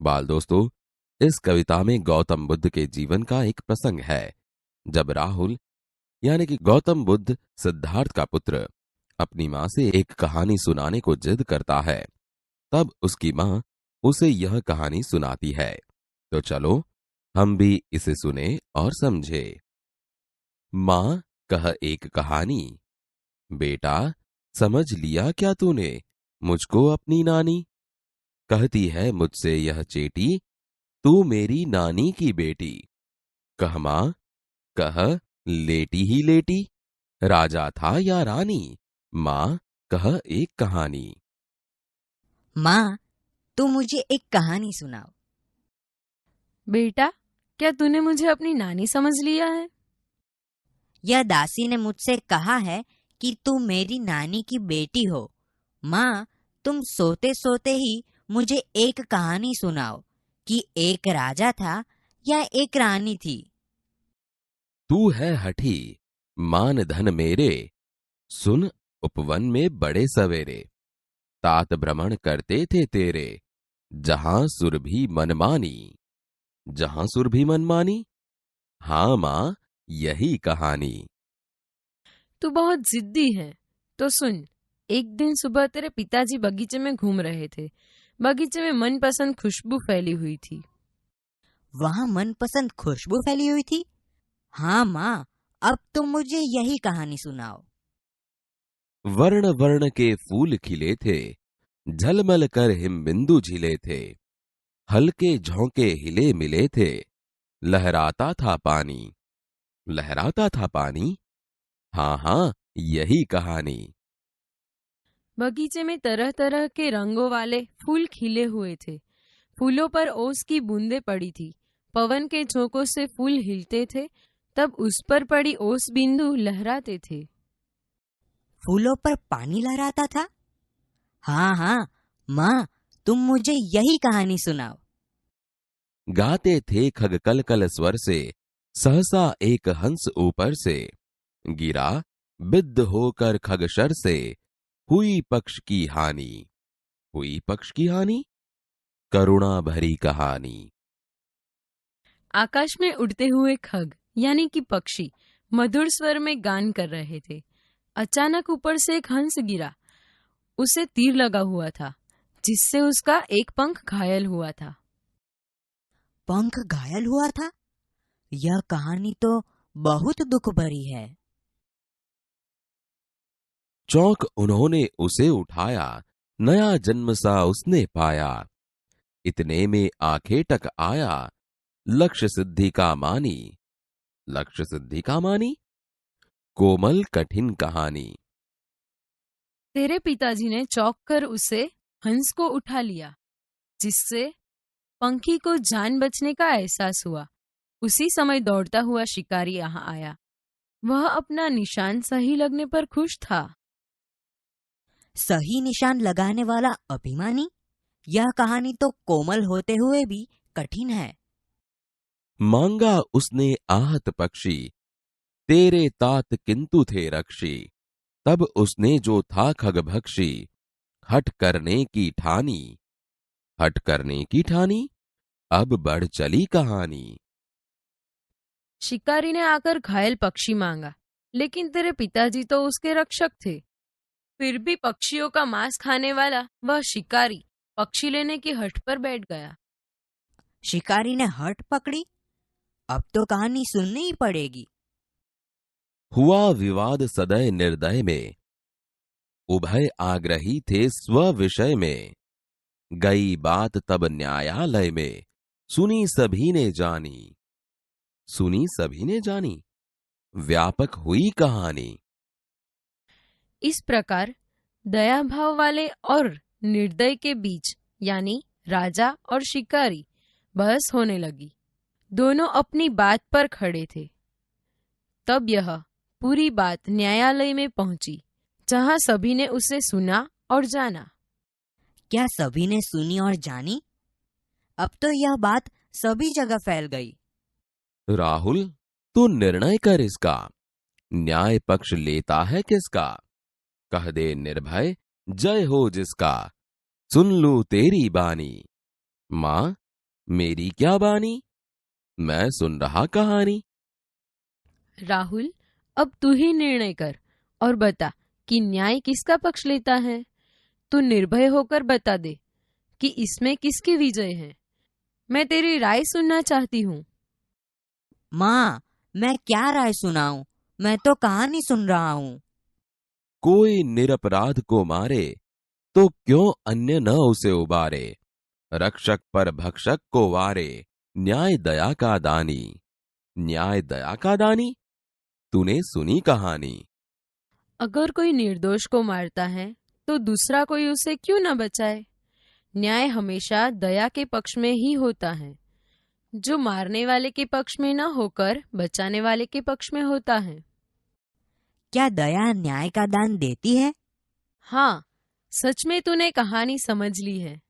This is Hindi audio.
बाल दोस्तों, इस कविता में गौतम बुद्ध के जीवन का एक प्रसंग है। जब राहुल यानी कि गौतम बुद्ध सिद्धार्थ का पुत्र अपनी माँ से एक कहानी सुनाने को जिद करता है, तब उसकी माँ उसे यह कहानी सुनाती है। तो चलो हम भी इसे सुने और समझे। माँ कह एक कहानी। बेटा, समझ लिया क्या तूने मुझको अपनी नानी? कहती है मुझसे यह चेटी, तू मेरी नानी की बेटी। कह माँ, कह, लेटी ही लेटी, राजा था या रानी? माँ कह एक कहानी। माँ, तू मुझे एक कहानी सुनाओ। बेटा, क्या तूने मुझे अपनी नानी समझ लिया है? यह दासी ने मुझसे कहा है कि तू मेरी नानी की बेटी हो। माँ, तुम सोते सोते ही मुझे एक कहानी सुनाओ कि एक राजा था या एक रानी थी। तू है हठी, मान धन मेरे, सुन उपवन में बड़े सवेरे। तात भ्रमण करते थे तेरे, जहां सुरभि मनमानी। जहां सुरभि मनमानी, हाँ माँ, यही कहानी। तू बहुत जिद्दी है। तो सुन, एक दिन सुबह तेरे पिताजी बगीचे में घूम रहे थे। बगीचे में मनपसंद खुशबू फैली हुई थी। वहाँ मनपसंद खुशबू फैली हुई थी। हाँ माँ, अब तुम मुझे यही कहानी सुनाओ। वर्ण वर्ण के फूल खिले थे, झलमल कर हिमबिंदु झिले थे। हल्के झोंके हिले मिले थे, लहराता था पानी। लहराता था पानी, हाँ हाँ, यही कहानी। बगीचे में तरह तरह के रंगों वाले फूल खिले हुए थे। फूलों पर ओस की बूंदें पड़ी थी। पवन के झोंकों से फूल हिलते थे, तब उस पर पड़ी ओस बिंदु लहराते थे। फूलों पर पानी लहराता था। हाँ हाँ माँ, तुम मुझे यही कहानी सुनाओ। गाते थे खग कल कल स्वर से, सहसा एक हंस ऊपर से। गिरा बिद्ध होकर खगशर से, हुई पक्ष की हानि। हुई पक्ष की हानि, करुणा भरी कहानी। आकाश में उड़ते हुए खग यानी कि पक्षी मधुर स्वर में गान कर रहे थे। अचानक ऊपर से एक हंस गिरा। उसे तीर लगा हुआ था, जिससे उसका एक पंख घायल हुआ था। पंख घायल हुआ था? यह कहानी तो बहुत दुख भरी है। चौंक उन्होंने उसे उठाया, नया जन्म सा उसने पाया। इतने में आंखें टक आया, लक्ष्य सिद्धि का मानी। लक्ष्य सिद्धि का मानी, कोमल कठिन कहानी। तेरे पिताजी ने चौंक कर उसे हंस को उठा लिया, जिससे पंखी को जान बचने का एहसास हुआ। उसी समय दौड़ता हुआ शिकारी यहाँ आया। वह अपना निशान सही लगने पर खुश था। सही निशान लगाने वाला अभिमानी? यह कहानी तो कोमल होते हुए भी कठिन है। मांगा उसने आहत पक्षी, तेरे तात किंतु थे रक्षी। तब उसने जो था खगभक्षी, हठ करने की ठानी। हठ करने की ठानी, अब बढ़ चली कहानी। शिकारी ने आकर घायल पक्षी मांगा, लेकिन तेरे पिताजी तो उसके रक्षक थे। फिर भी पक्षियों का मांस खाने वाला वह शिकारी पक्षी लेने की हठ पर बैठ गया। शिकारी ने हठ पकड़ी। अब तो कहानी सुननी ही पड़ेगी। हुआ विवाद सदय निर्दय में, उभय आग्रही थे स्व विषय में। गई बात तब न्यायालय में, सुनी सभी ने जानी। सुनी सभी ने जानी, व्यापक हुई कहानी। इस प्रकार दया भाव वाले और निर्दय के बीच यानी राजा और शिकारी बहस होने लगी। दोनों अपनी बात पर खड़े थे। तब यह पूरी बात न्यायालय में पहुंची, जहां सभी ने उसे सुना और जाना। क्या सभी ने सुनी और जानी? अब तो यह बात सभी जगह फैल गई। राहुल, तू निर्णय कर इसका, न्याय पक्ष लेता है किसका? कह दे निर्भय, जय हो जिसका, सुन लूं तेरी बानी। माँ मेरी क्या बानी, मैं सुन रहा कहानी। राहुल, अब तू ही निर्णय कर और बता कि न्याय किसका पक्ष लेता है। तू निर्भय होकर बता दे कि इसमें किसकी विजय है। मैं तेरी राय सुनना चाहती हूँ। माँ, मैं क्या राय सुनाऊं? मैं तो कहानी सुन रहा हूँ। कोई निरपराध को मारे तो क्यों अन्य न उसे उबारे। रक्षक पर भक्षक को वारे, न्याय दया का दानी। न्याय दया का दानी, तूने सुनी कहानी। अगर कोई निर्दोष को मारता है तो दूसरा कोई उसे क्यों न बचाए। न्याय हमेशा दया के पक्ष में ही होता है, जो मारने वाले के पक्ष में न होकर बचाने वाले के पक्ष में होता है। क्या दया न्याय का दान देती है? हाँ, सच में तूने कहानी समझ ली है।